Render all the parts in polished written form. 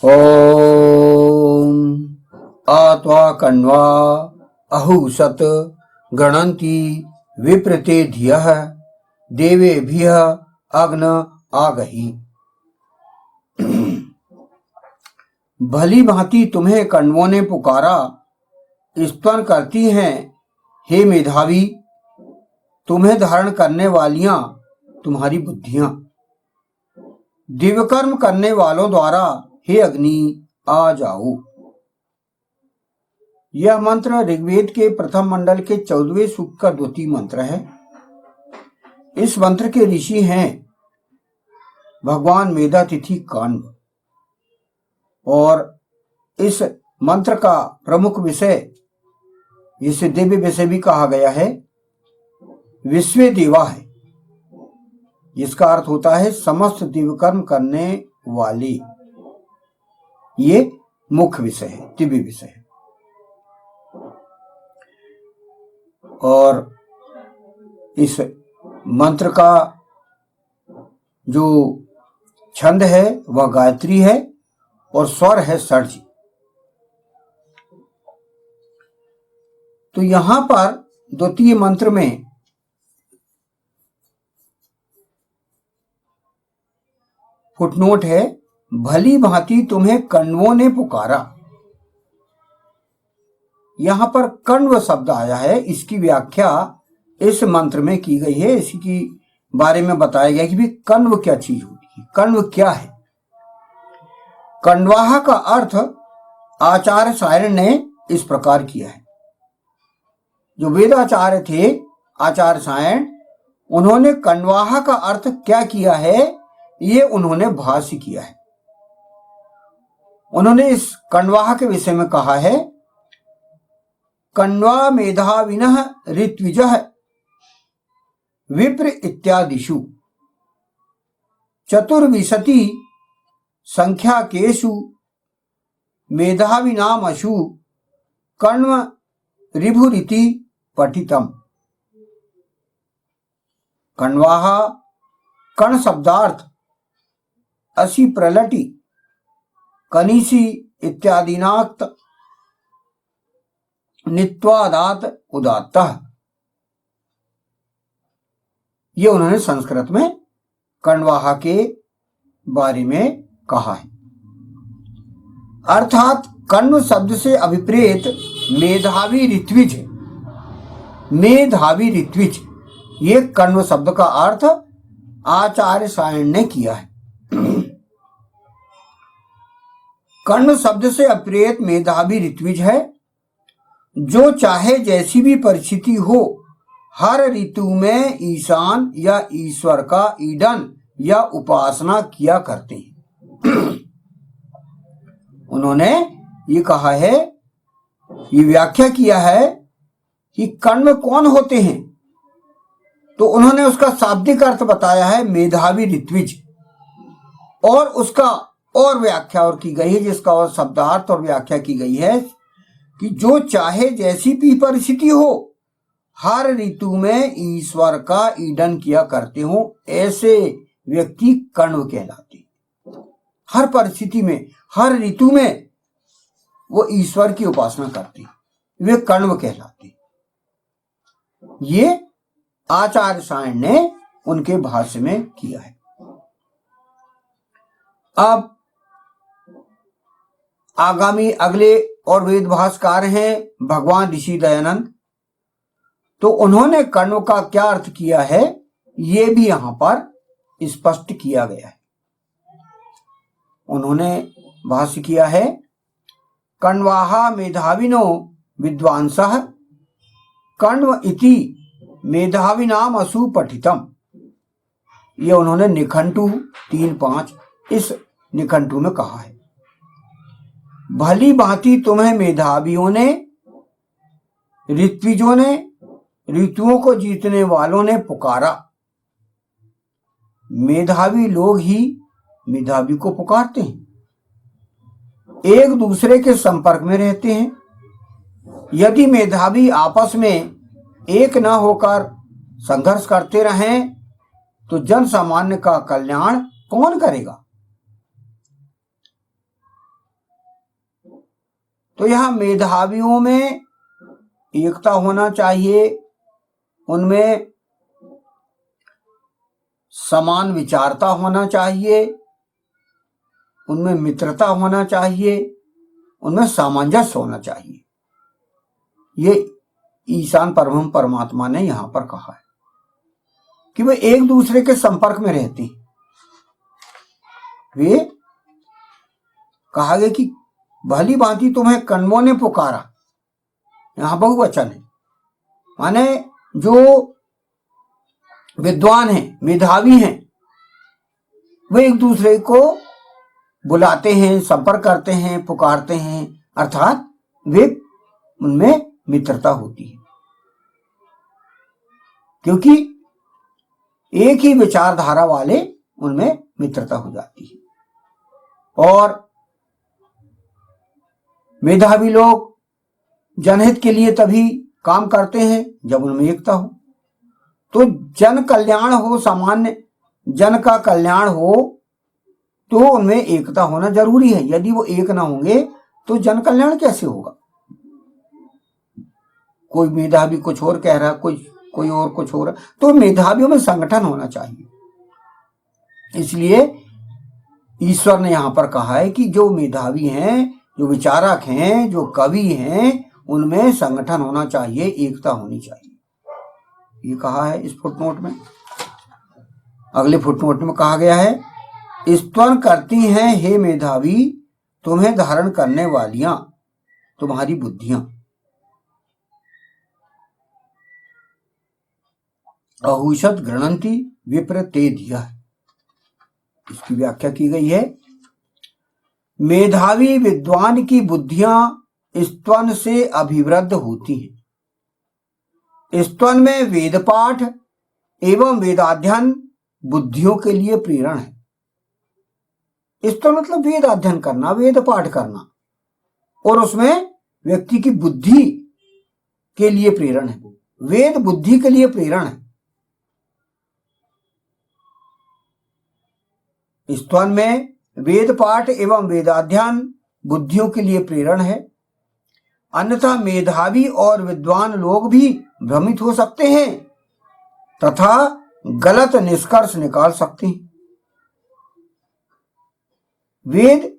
ओम आत्वा कण्वा अहुसत गणन्ति विप्रते धियः देवेभ्यः अग्न आगहि। भली भांति तुम्हें कण्वों ने पुकारा, स्तवन करती हैं हे मेधावी, तुम्हें धारण करने वालियां तुम्हारी बुद्धियां। दिव्यकर्म करने वालों द्वारा हे अग्नि आ जाओ। यह मंत्र ऋग्वेद के प्रथम मंडल के 14वें सूक्त का द्वितीय मंत्र है। इस मंत्र के ऋषि हैं भगवान मेधातिथि कण्व, और इस मंत्र का प्रमुख विषय, जिसे दिव्य विषय भी कहा गया है, विश्वे देवा है, जिसका अर्थ होता है समस्त दिव्य कर्म करने वाले। ये मुख्य विषय है, दिव्य विषय है। और इस मंत्र का जो छंद है वह गायत्री है और स्वर है षड्ज। तो यहां पर द्वितीय मंत्र में फुटनोट है, भली भांति तुम्हें कण्वों ने पुकारा। यहां पर कण्व शब्द आया है, इसकी व्याख्या इस मंत्र में की गई है। इसकी बारे में बताया गया कि भी कण्व क्या चीज होती है, कण्व क्या है। कण्वाहा का अर्थ आचार्य सायण ने इस प्रकार किया है। जो वेदाचार्य थे आचार्य सायण, उन्होंने कण्वाहा का अर्थ क्या किया है ये उन्होंने भाष्य किया है। उन्होंने इस कण्वाहा के विषय में कहा है, कण्वा मेधाविनः ऋत्विजः विप्र इत्यादिषु चतुर्विंशति संख्याकेषु मेधाविनामशु कण्व ऋभुरिति पठितम्। कण्वाहा कण शब्दार्थ असि प्रलटि कनीसी इत्यादिनाक्त नित्वादात उदात्तः। ये उन्होंने संस्कृत में कण्वाहा के बारे में कहा है। अर्थात कण्व शब्द से अभिप्रेत मेधावी ऋत्विज, मेधावी ऋत्विज, ये कण्व शब्द का अर्थ आचार्य सायण ने किया है। कण्व शब्द से अप्रेत मेधावी ऋत्विज है, जो चाहे जैसी भी परिस्थिति हो हर ऋतु में ईशान या ईश्वर का ईडन या उपासना किया करते हैं। उन्होंने ये कहा है, ये व्याख्या किया है कि कण्व कौन होते हैं, तो उन्होंने उसका शाब्दिक अर्थ बताया है मेधावी ऋत्विज, और उसका और व्याख्या और की गई है, जिसका और शब्दार्थ और व्याख्या की गई है कि जो चाहे जैसी भी परिस्थिति हो हर ऋतु में ईश्वर का ईडन किया करते हो, ऐसे व्यक्ति कण्व कहलाते। हर परिस्थिति में हर ऋतु में वो ईश्वर की उपासना करते, वे कण्व कहलाते। ये आचार्य सायण ने उनके भाष्य में किया है। अब आगामी अगले और वेद भाष्यकार हैं भगवान ऋषि दयानंद, तो उन्होंने कण्व का क्या अर्थ किया है ये भी यहां पर स्पष्ट किया गया है। उन्होंने भाष्य किया है, कण्वाहा मेधाविनो विद्वांसः कण्व इति मेधाविनाम असु पठितम। ये उन्होंने निघंटु 3.5 इस निघंटु में कहा है। भली भांति तुम्हें मेधावियों ने, ऋत्विजों ने, ऋतुओं को जीतने वालों ने पुकारा। मेधावी लोग ही मेधावी को पुकारते हैं, एक दूसरे के संपर्क में रहते हैं। यदि मेधावी आपस में एक न होकर संघर्ष करते रहें तो जन सामान्य का कल्याण कौन करेगा। तो यहाँ मेधावियों में एकता होना चाहिए, उनमें समान विचारता होना चाहिए, उनमें मित्रता होना चाहिए, उनमें सामंजस्य होना चाहिए। ये ईशान परब्रह्म परमात्मा ने यहां पर कहा है कि वे एक दूसरे के संपर्क में रहते हैं। वे कहा गया कि भली भांति तुम्हें कण्वों ने पुकारा, यहां बहुवचन है, माने जो विद्वान हैं, मेधावी हैं, वे एक दूसरे को बुलाते हैं, संपर्क करते हैं, पुकारते हैं, अर्थात वे उनमें मित्रता होती है, क्योंकि एक ही विचारधारा वाले उनमें मित्रता हो जाती है। और मेधावी लोग जनहित के लिए तभी काम करते हैं जब उनमें एकता हो। तो जन कल्याण हो, सामान्य जन का कल्याण हो, तो उनमें एकता होना जरूरी है। यदि वो एक ना होंगे तो जन कल्याण कैसे होगा? कोई मेधावी कुछ और कह रहा है, कोई और कुछ हो रहा है, तो मेधावियों में संगठन होना चाहिए। इसलिए ईश्वर ने यहां पर कहा है कि जो मेधावी हैं, जो विचारक हैं, जो कवि हैं, उनमें संगठन होना चाहिए, एकता होनी चाहिए। ये कहा है इस फुटनोट में। अगले फुटनोट में कहा गया है, स्तवन करती हैं हे मेधावी तुम्हें धारण करने वालियां तुम्हारी बुद्धियां। अहुषत गृणंती विप्र ते धिया। इसकी व्याख्या की गई है, मेधावी विद्वान की बुद्धियां स्तवन से अभिवृद्ध होती हैं। स्तवन में वेद पाठ एवं वेदाध्ययन बुद्धियों के लिए प्रेरण है। स्तवन मतलब वेद अध्ययन करना, वेद पाठ करना, और उसमें व्यक्ति की बुद्धि के लिए प्रेरण है। वेद बुद्धि के लिए प्रेरण है। स्तवन में वेद पाठ एवं वेदाध्ययन बुद्धियों के लिए प्रेरण है। अन्यथा मेधावी और विद्वान लोग भी भ्रमित हो सकते हैं तथा गलत निष्कर्ष निकाल सकते हैं। वेद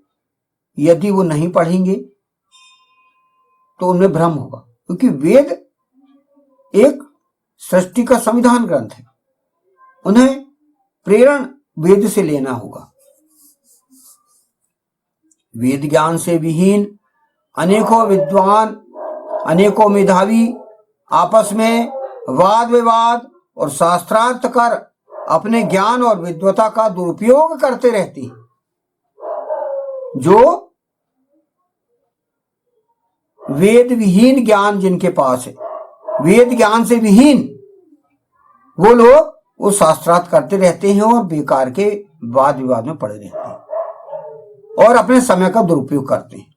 यदि वो नहीं पढ़ेंगे तो उनमें भ्रम होगा, क्योंकि वेद एक सृष्टि का संविधान ग्रंथ है। उन्हें प्रेरण वेद से लेना होगा। वेद ज्ञान से विहीन अनेकों विद्वान, अनेकों मेधावी आपस में वाद विवाद और शास्त्रार्थ कर अपने ज्ञान और विद्वता का दुरुपयोग करते रहते हैं। जो वेद विहीन ज्ञान जिनके पास है, वेद ज्ञान से विहीन, वो लोग वो शास्त्रार्थ करते रहते हैं और बेकार के वाद विवाद में पड़े रहते हैं और अपने समय का दुरुपयोग करते हैं।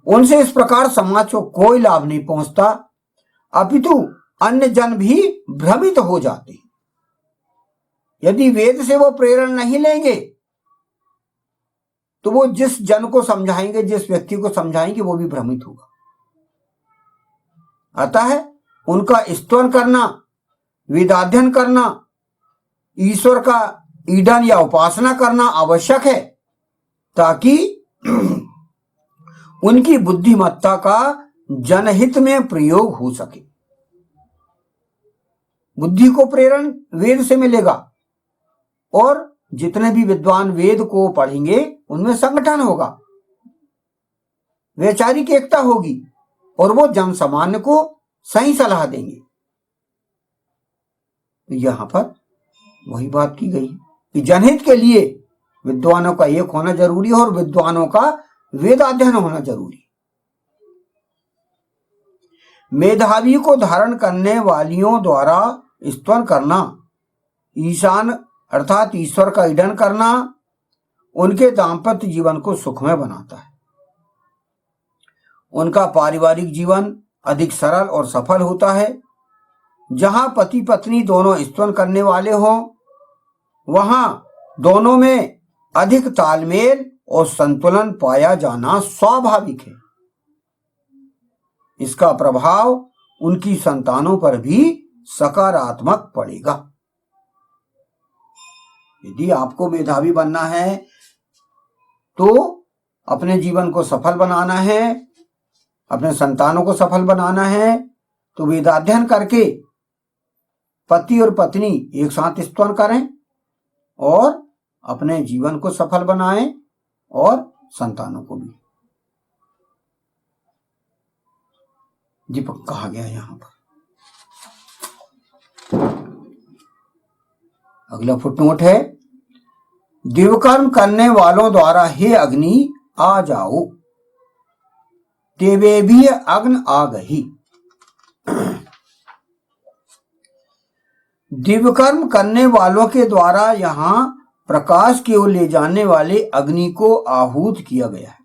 उनसे इस प्रकार समाज को कोई लाभ नहीं पहुंचता, अपितु अन्य जन भी भ्रमित हो जाते हैं। यदि वेद से वो प्रेरणा नहीं लेंगे तो वो जिस जन को समझाएंगे, जिस व्यक्ति को समझाएंगे, वो भी भ्रमित होगा। अतः उनका स्तवन करना, वेदाध्ययन करना, ईश्वर का ईडन या उपासना करना आवश्यक है, ताकि उनकी बुद्धिमत्ता का जनहित में प्रयोग हो सके। बुद्धि को प्रेरण वेद से मिलेगा और जितने भी विद्वान वेद को पढ़ेंगे उनमें संगठन होगा, वैचारिक एकता होगी और वो जन सामान्य को सही सलाह देंगे। तो यहां पर वही बात की गई कि जनहित के लिए विद्वानों का एक होना जरूरी है और विद्वानों का वेदाध्ययन होना जरूरी। मेधावी को धारण करने वालियों द्वारा स्तवन करना, ईशान अर्थात ईश्वर का ईडन करना, उनके दाम्पत्य जीवन को सुखमय बनाता है। उनका पारिवारिक जीवन अधिक सरल और सफल होता है। जहां पति पत्नी दोनों स्तवन करने वाले हों, वहां दोनों में अधिक तालमेल और संतुलन पाया जाना स्वाभाविक है। इसका प्रभाव उनकी संतानों पर भी सकारात्मक पड़ेगा। यदि आपको मेधावी बनना है तो अपने जीवन को सफल बनाना है, अपने संतानों को सफल बनाना है, तो वेदाध्ययन करके पति और पत्नी एक साथ स्तवन करें और अपने जीवन को सफल बनाएं और संतानों को भी। दीपक कहा गया यहां पर। अगला फुटनोट है, दिव्यकर्म करने वालों द्वारा हे अग्नि आ जाओ, तेवे भी अग्न आ गई। दिव्यकर्म करने वालों के द्वारा यहां प्रकाश की ओर ले जाने वाले अग्नि को आहूत किया गया है।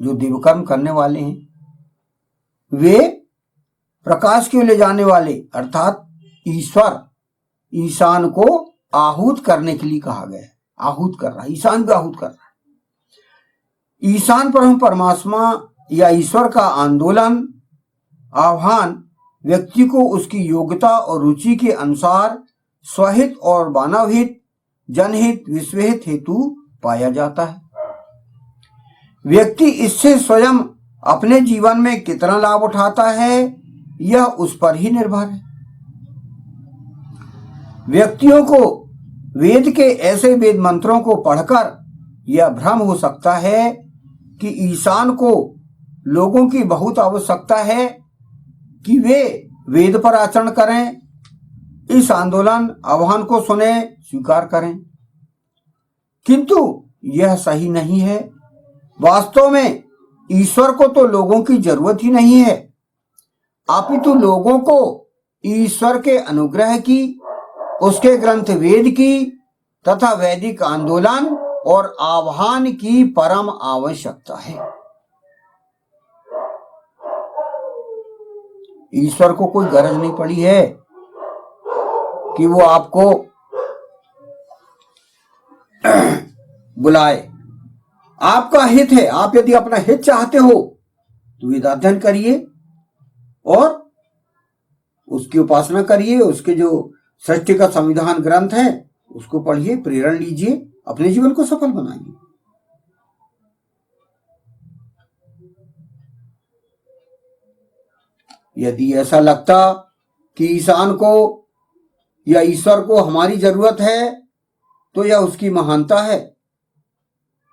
जो दिव्यकर्म करने वाले हैं वे प्रकाश की ओर ले जाने वाले अर्थात ईश्वर, ईशान को आहूत करने के लिए कहा गया है। आहूत कर रहा है, ईशान को आहूत कर रहा है। ईशान ब्रह्म परमात्मा या ईश्वर का आंदोलन, आह्वान व्यक्ति को उसकी योग्यता और रुचि के अनुसार स्वहित और मानवहित, जनहित, विश्वहित हेतु पाया जाता है। व्यक्ति इससे स्वयं अपने जीवन में कितना लाभ उठाता है यह उस पर ही निर्भर है। व्यक्तियों को वेद के ऐसे वेद मंत्रों को पढ़कर यह भ्रम हो सकता है कि ईशान को लोगों की बहुत आवश्यकता है कि वे वेद पर आचरण करें, इस आंदोलन आह्वान को सुने, स्वीकार करें, किंतु यह सही नहीं है। वास्तव में ईश्वर को तो लोगों की जरूरत ही नहीं है, अपितु लोगों को ईश्वर के अनुग्रह की, उसके ग्रंथ वेद की तथा वैदिक आंदोलन और आह्वान की परम आवश्यकता है। ईश्वर को कोई गरज नहीं पड़ी है कि वो आपको बुलाए। आपका हित है, आप यदि अपना हित चाहते हो तो वेदाध्ययन करिए और उसकी उपासना करिए, उसके जो सृष्टि का संविधान ग्रंथ है उसको पढ़िए, प्रेरणा लीजिए, अपने जीवन को सफल बनाइए। यदि ऐसा लगता कि ईशान को या ईश्वर को हमारी जरूरत है तो यह उसकी महानता है,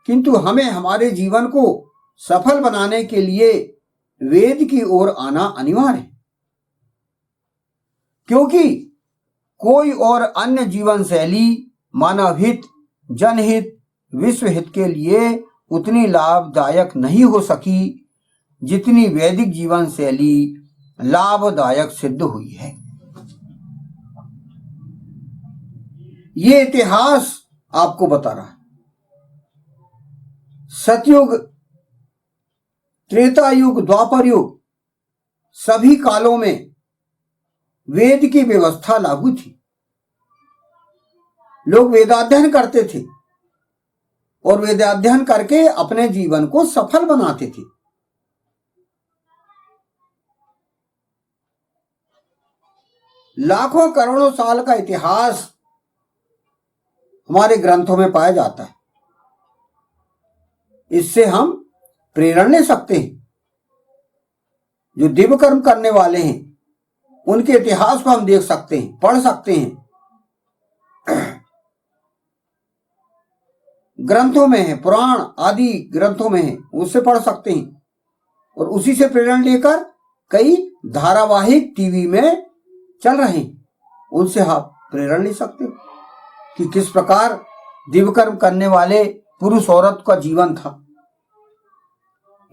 किंतु हमें हमारे जीवन को सफल बनाने के लिए वेद की ओर आना अनिवार्य है, क्योंकि कोई और अन्य जीवन शैली मानव हित, जनहित, विश्व हित के लिए उतनी लाभदायक नहीं हो सकी जितनी वैदिक जीवन शैली लाभदायक सिद्ध हुई है। ये इतिहास आपको बता रहा है। सतयुग, त्रेता युग, द्वापर युग, सभी कालों में वेद की व्यवस्था लागू थी। लोग वेदाध्ययन करते थे और वेदाध्ययन करके अपने जीवन को सफल बनाते थे। लाखों करोड़ों साल का इतिहास हमारे ग्रंथों में पाया जाता है। इससे हम प्रेरणा ले सकते हैं। जो दिव्य कर्म करने वाले हैं उनके इतिहास को हम देख सकते हैं, पढ़ सकते हैं। ग्रंथों में है, पुराण आदि ग्रंथों में है, उससे पढ़ सकते हैं और उसी से प्रेरणा लेकर कई धारावाहिक टीवी में चल रहे हैं, उनसे आप प्रेरणा ले सकते हो कि किस प्रकार दिव्य कर्म करने वाले पुरुष औरत का जीवन था,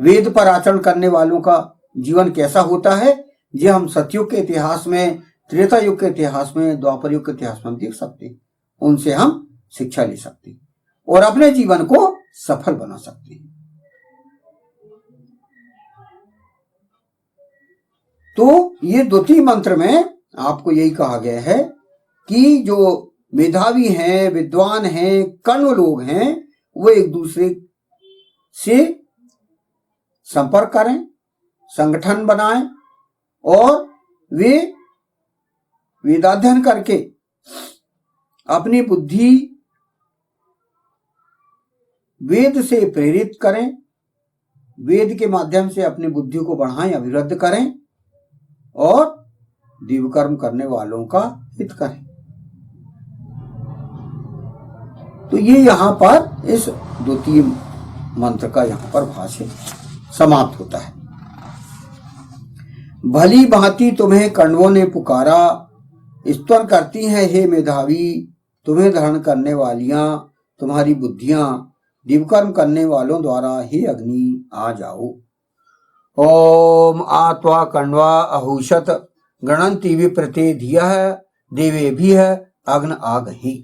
वेद पर आचरण करने वालों का जीवन कैसा होता है। ये हम सतयुग के इतिहास में, त्रेता युग के इतिहास में, द्वापर युग के इतिहास में देख सकते हैं। उनसे हम शिक्षा ले सकते हैं और अपने जीवन को सफल बना सकते हैं। तो ये द्वितीय मंत्र में आपको यही कहा गया है कि जो मेधावी हैं, विद्वान हैं, कर्ण लोग हैं, वो एक दूसरे से संपर्क करें, संगठन बनाएं और वे वेदाध्ययन करके अपनी बुद्धि वेद से प्रेरित करें, वेद के माध्यम से अपनी बुद्धि को बढ़ाएं, अभिवृद्ध करें और दिव्यकर्म करने वालों का हित करें। तो ये यहां पर इस द्वितीय मंत्र का यहां पर भाष्य समाप्त होता है। भली भांति तुम्हें कण्वों ने पुकारा, स्तवन करती हैं हे मेधावी, तुम्हें धारण करने वालियां तुम्हारी बुद्धियां, दिव्यकर्म करने वालों द्वारा हे अग्नि आ जाओ। ओम आत्वा कण्वा अहुषत गणन्ति विप्रते धियः देवेभिः अग्न आगहि।